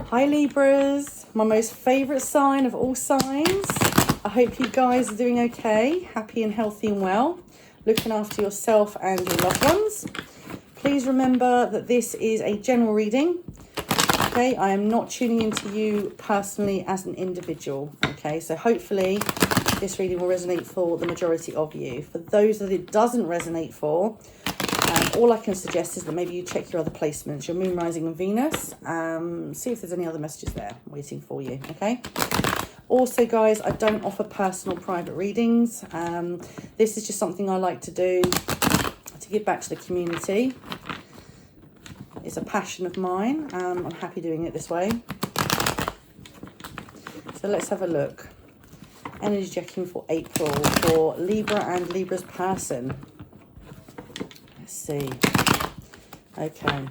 Hi Libras, my most favourite sign of all signs. I hope you guys are doing okay, happy and healthy and well, looking after yourself and your loved ones. Please remember that this is a general reading, okay? I am not tuning into you personally as an individual, okay? So hopefully this reading will resonate for the majority of you. For those that it doesn't resonate for, all I can suggest is that maybe you check your other placements, your moon, rising and Venus. See if there's any other messages there waiting for you, okay? Also, guys, I don't offer personal private readings. This is just something I like to do to give back to the community. It's a passion of mine. I'm happy doing it this way. So let's have a look. Energy checking for April for Libra and Libra's person. Let's see. Okay.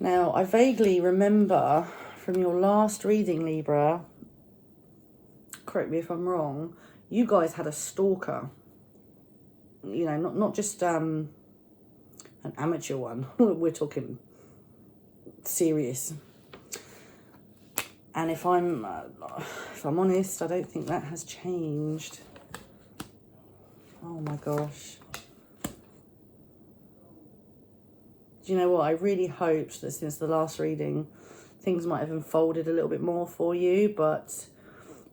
Now, I vaguely remember from your last reading, Libra, correct me if I'm wrong, you guys had a stalker. You know, not just an amateur one. We're talking serious. And if I'm honest, I don't think that has changed. Oh my gosh. Do you know what? I really hoped that since the last reading, things might have unfolded a little bit more for you, but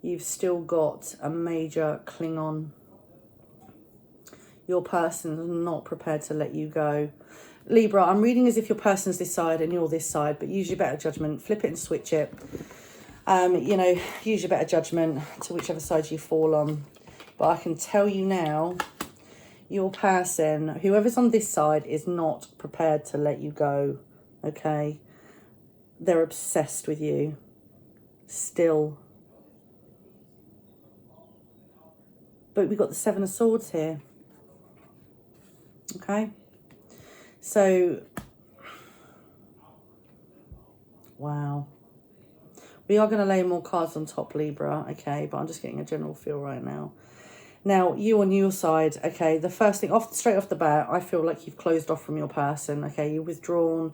you've still got a major cling on. Your person's not prepared to let you go. Libra, I'm reading as if your person's this side and you're this side, but use your better judgment. Flip it and switch it. You know, use your better judgment to whichever side you fall on. But I can tell you now, your person, whoever's on this side, is not prepared to let you go, okay? They're obsessed with you. Still. But we've got the Seven of Swords here. Okay? So, wow. We are going to lay more cards on top, Libra, okay? But I'm just getting a general feel right now. Now, you on your side, okay, the first thing, straight off the bat, I feel like you've closed off from your person, okay? You're withdrawn.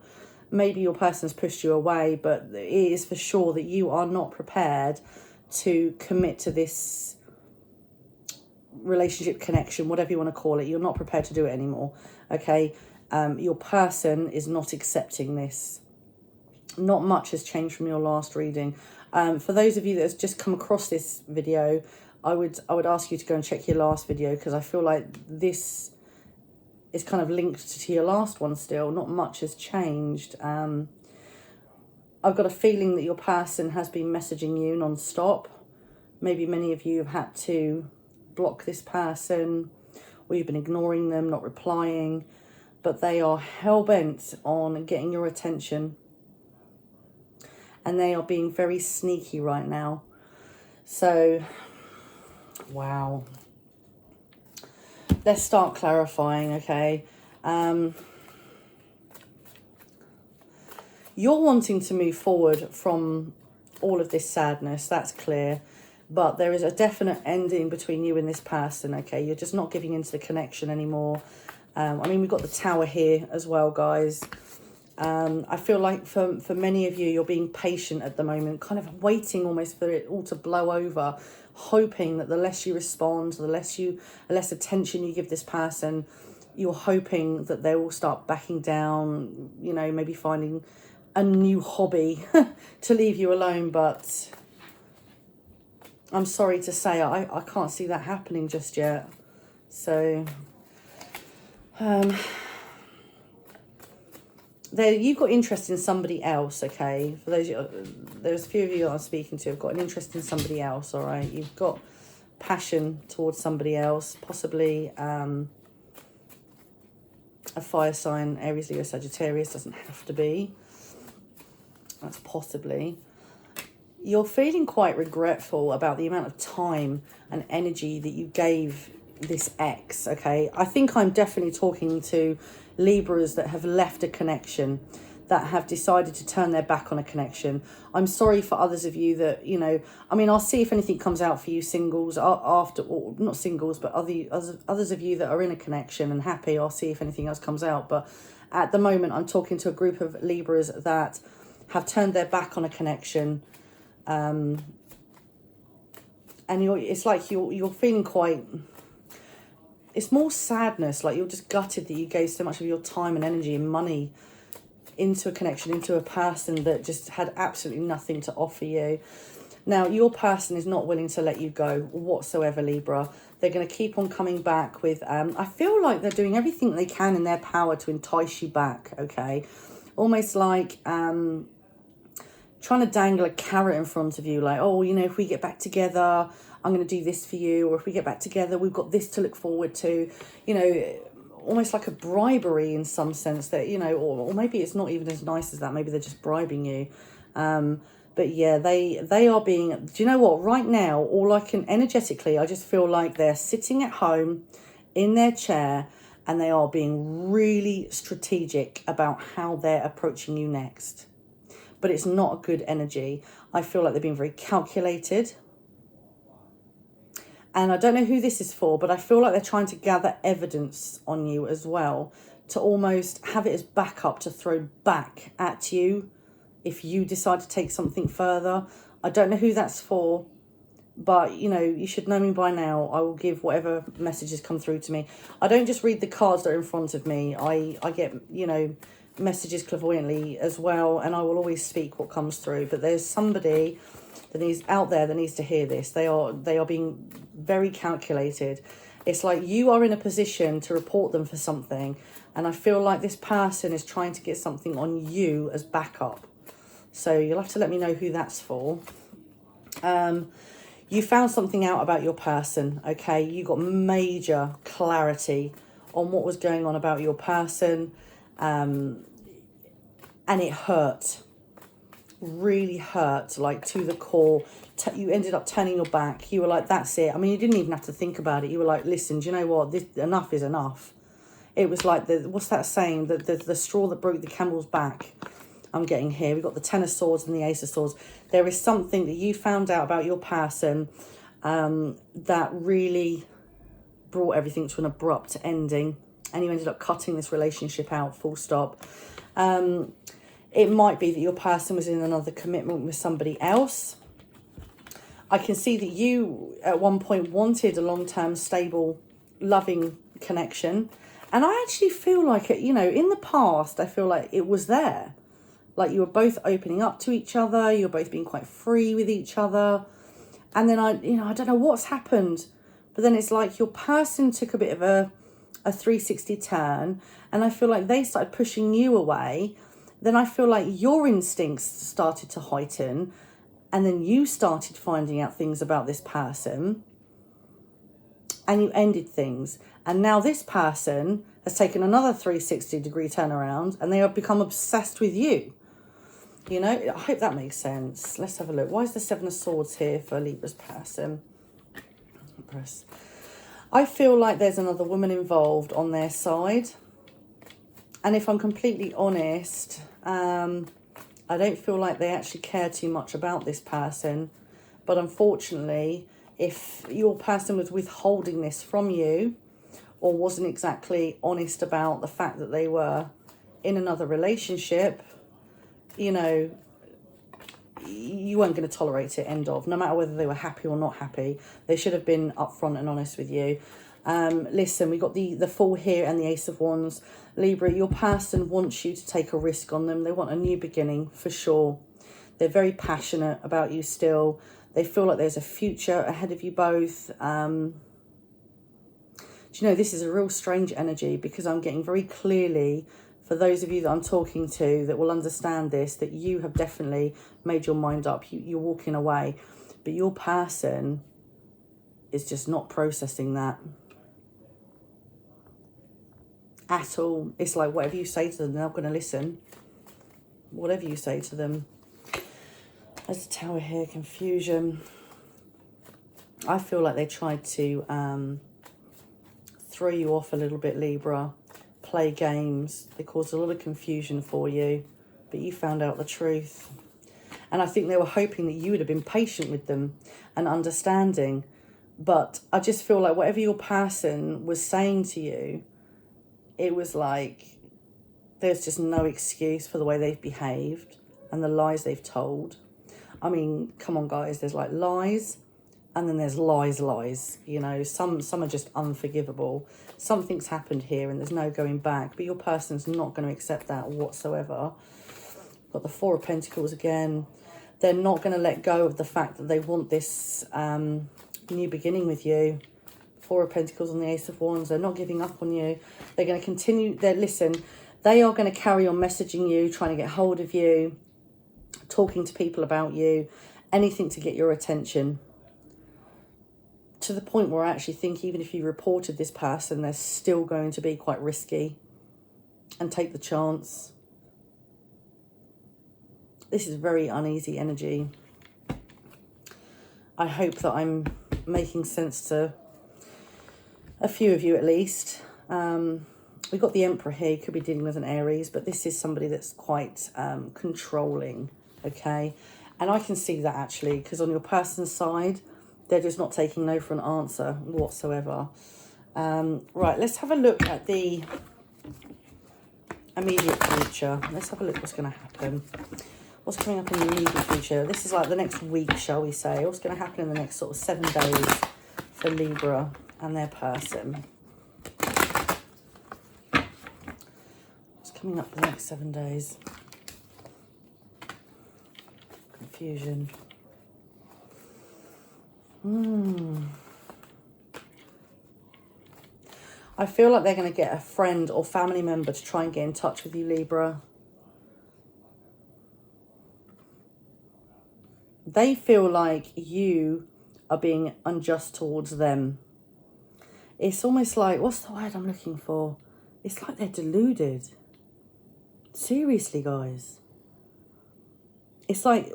Maybe your person's pushed you away, but it is for sure that you are not prepared to commit to this relationship, connection, whatever you want to call it. You're not prepared to do it anymore, okay? Your person is not accepting this. Not much has changed from your last reading. For those of you that have just come across this video, I would ask you to go and check your last video, because I feel like this is kind of linked to your last one still. Not much has changed. I've got a feeling that your person has been messaging you non-stop. Maybe many of you have had to block this person, or you've been ignoring them, not replying, but they are hell-bent on getting your attention. And they are being very sneaky right now. So, wow. Let's start clarifying, okay? You're wanting to move forward from all of this sadness, that's clear. But there is a definite ending between you and this person, okay? You're just not giving into the connection anymore. I mean, we've got the Tower here as well, guys. I feel like for many of you, you're being patient at the moment, kind of waiting almost for it all to blow over, hoping that the less you respond, the less attention you give this person, you're hoping that they will start backing down, you know, maybe finding a new hobby to leave you alone. But I'm sorry to say, I can't see that happening just yet. So, you've got interest in somebody else, okay? For those, there's a few of you that I'm speaking to have got an interest in somebody else, all right? You've got passion towards somebody else, possibly a fire sign, Aries, Leo, Sagittarius, doesn't have to be. That's possibly. You're feeling quite regretful about the amount of time and energy that you gave this ex, okay? I think I'm definitely talking to Libras that have left a connection, that have decided to turn their back on a connection. I'm sorry for others of you that, you know, I mean, I'll see if anything comes out for you singles after, or not singles, but others of you that are in a connection and happy. I'll see if anything else comes out. But at the moment, I'm talking to a group of Libras that have turned their back on a connection. And it's like you're feeling quite, it's more sadness, like you're just gutted that you gave so much of your time and energy and money into a connection, into a person that just had absolutely nothing to offer you. Now, your person is not willing to let you go whatsoever, Libra. They're going to keep on coming back with, I feel like they're doing everything they can in their power to entice you back, okay? Almost like trying to dangle a carrot in front of you, like, oh, you know, if we get back together, I'm going to do this for you. Or if we get back together, we've got this to look forward to, you know, almost like a bribery in some sense that, you know, or maybe it's not even as nice as that. Maybe they're just bribing you. But yeah, they are being, do you know what, right now, all I can, energetically, I just feel like they're sitting at home in their chair and they are being really strategic about how they're approaching you next. But it's not a good energy. I feel like they're being very calculated. And I don't know who this is for, but I feel like they're trying to gather evidence on you as well, to almost have it as backup to throw back at you if you decide to take something further. I don't know who that's for, but, you know, you should know me by now. I will give whatever messages come through to me. I don't just read the cards that are in front of me. I get, you know, messages clairvoyantly as well, and I will always speak what comes through. But there's somebody that is out there that needs to hear this. They are being very calculated. It's like you are in a position to report them for something, and I feel like this person is trying to get something on you as backup. So you'll have to let me know who that's for. You found something out about your person, okay? You got major clarity on what was going on about your person, and it hurt. Really hurt, like to the core. You ended up turning your back. You were like, that's it. I mean, you didn't even have to think about it. You were like, listen, do you know what? This, enough is enough. It was like, what's that saying? The straw that broke the camel's back. I'm getting here. We've got the Ten of Swords and the Ace of Swords. There is something that you found out about your person that really brought everything to an abrupt ending. And you ended up cutting this relationship out, full stop. It might be that your person was in another commitment with somebody else. I can see that you at one point wanted a long-term, stable, loving connection. And I actually feel like it, you know, in the past, I feel like it was there. Like you were both opening up to each other. You were both being quite free with each other. And then I don't know what's happened. But then it's like your person took a bit of a 360 turn. And I feel like they started pushing you away. Then I feel like your instincts started to heighten. And then you started finding out things about this person. And you ended things. And now this person has taken another 360 degree turnaround. And they have become obsessed with you. You know, I hope that makes sense. Let's have a look. Why is the Seven of Swords here for Libra's person? I feel like there's another woman involved on their side. And if I'm completely honest, I don't feel like they actually care too much about this person. But unfortunately, if your person was withholding this from you or wasn't exactly honest about the fact that they were in another relationship, you know, you weren't going to tolerate it, end of. No matter whether they were happy or not happy, they should have been upfront and honest with you. Listen, we got the Fool here and the Ace of Wands. Libra, your person wants you to take a risk on them. They want a new beginning, for sure. They're very passionate about you still. They feel like there's a future ahead of you both. Do you know, this is a real strange energy because I'm getting very clearly, for those of you that I'm talking to that will understand this, that you have definitely made your mind up. You're walking away. But your person is just not processing that at all. It's like whatever you say to them, they're not going to listen. Whatever you say to them. There's a Tower here, confusion. I feel like they tried to throw you off a little bit, Libra. Play games. They caused a lot of confusion for you, but you found out the truth. And I think they were hoping that you would have been patient with them and understanding. But I just feel like whatever your person was saying to you, it was like there's just no excuse for the way they've behaved and the lies they've told. I mean, come on, guys. There's like lies and then there's lies, you know. Some are just unforgivable. Something's happened here and there's no going back. But your person's not going to accept that whatsoever. Got the Four of Pentacles again. They're not going to let go of the fact that they want this new beginning with you. Four of Pentacles on the Ace of Wands. They're not giving up on you. They're going to continue. They are going to carry on messaging you, trying to get hold of you, talking to people about you, anything to get your attention. To the point where I actually think even if you reported this person, they're still going to be quite risky and take the chance. This is very uneasy energy. I hope that I'm making sense to a few of you at least. We've got the Emperor here. Could be dealing with an Aries, but this is somebody that's quite controlling, okay? And I can see that actually, because on your person's side, they're just not taking no for an answer whatsoever. Right, let's have a look at the immediate future. Let's have a look what's going to happen. What's coming up in the immediate future? This is like the next week, shall we say. What's going to happen in the next sort of 7 days for Libra and their person? What's coming up the next 7 days? Confusion. I feel like they're going to get a friend or family member to try and get in touch with you, Libra. They feel like you are being unjust towards them. It's almost like, what's the word I'm looking for? It's like they're deluded. Seriously, guys. It's like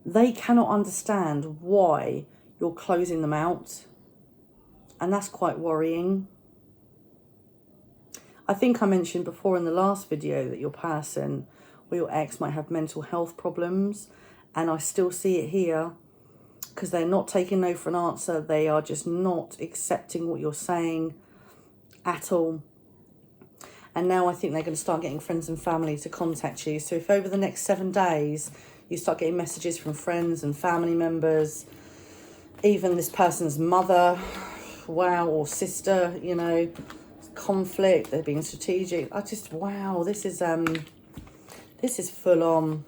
they cannot understand why you're closing them out. And that's quite worrying. I think I mentioned before in the last video that your person or your ex might have mental health problems. And I still see it here because they're not taking no for an answer. They are just not accepting what you're saying at all. And now I think they're going to start getting friends and family to contact you. So if over the next 7 days you start getting messages from friends and family members, even this person's mother, wow, or sister, you know, conflict, they're being strategic. Wow, this is full on.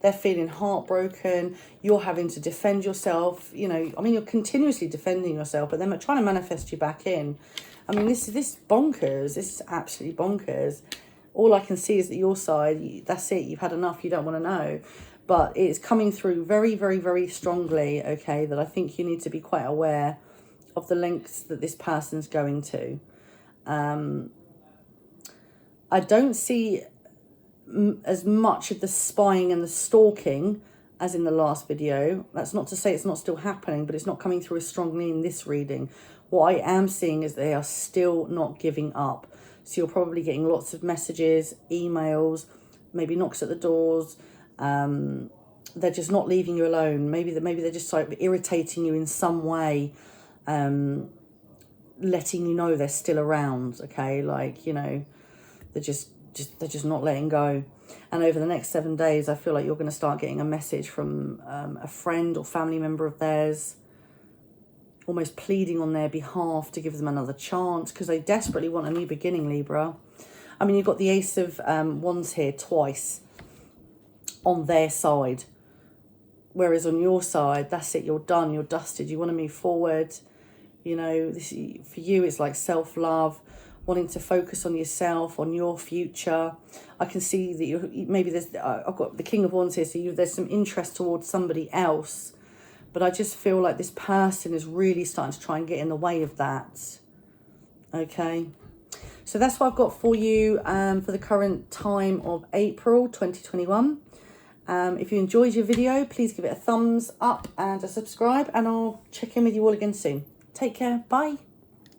They're feeling heartbroken. You're having to defend yourself. You know, I mean, you're continuously defending yourself, but they're trying to manifest you back in. I mean, this is bonkers. This is absolutely bonkers. All I can see is that your side, that's it. You've had enough. You don't want to know. But it's coming through very, very, very strongly, okay, that I think you need to be quite aware of the lengths that this person's going to. I don't see as much of the spying and the stalking as in the last video. That's not to say it's not still happening, but it's not coming through as strongly in this reading. What I am seeing is they are still not giving up. So you're probably getting lots of messages, emails, maybe knocks at the doors. They're just not leaving you alone. Maybe they're just like irritating you in some way, letting you know they're still around, okay? Like, you know, they're just not letting go. And over the next 7 days, I feel like you're going to start getting a message from a friend or family member of theirs, almost pleading on their behalf to give them another chance because they desperately want a new beginning, Libra. I mean, you've got the Ace of Wands here twice on their side, whereas on your side, that's it, you're done, you're dusted, you want to move forward. You know, this, for you, it's like self-love, wanting to focus on yourself, on your future. I can see that maybe there's, I've got the King of Wands here, so there's some interest towards somebody else, but I just feel like this person is really starting to try and get in the way of that. Okay, so that's what I've got for you for the current time of April 2021. If you enjoyed your video, please give it a thumbs up and a subscribe, and I'll check in with you all again soon. Take care. Bye.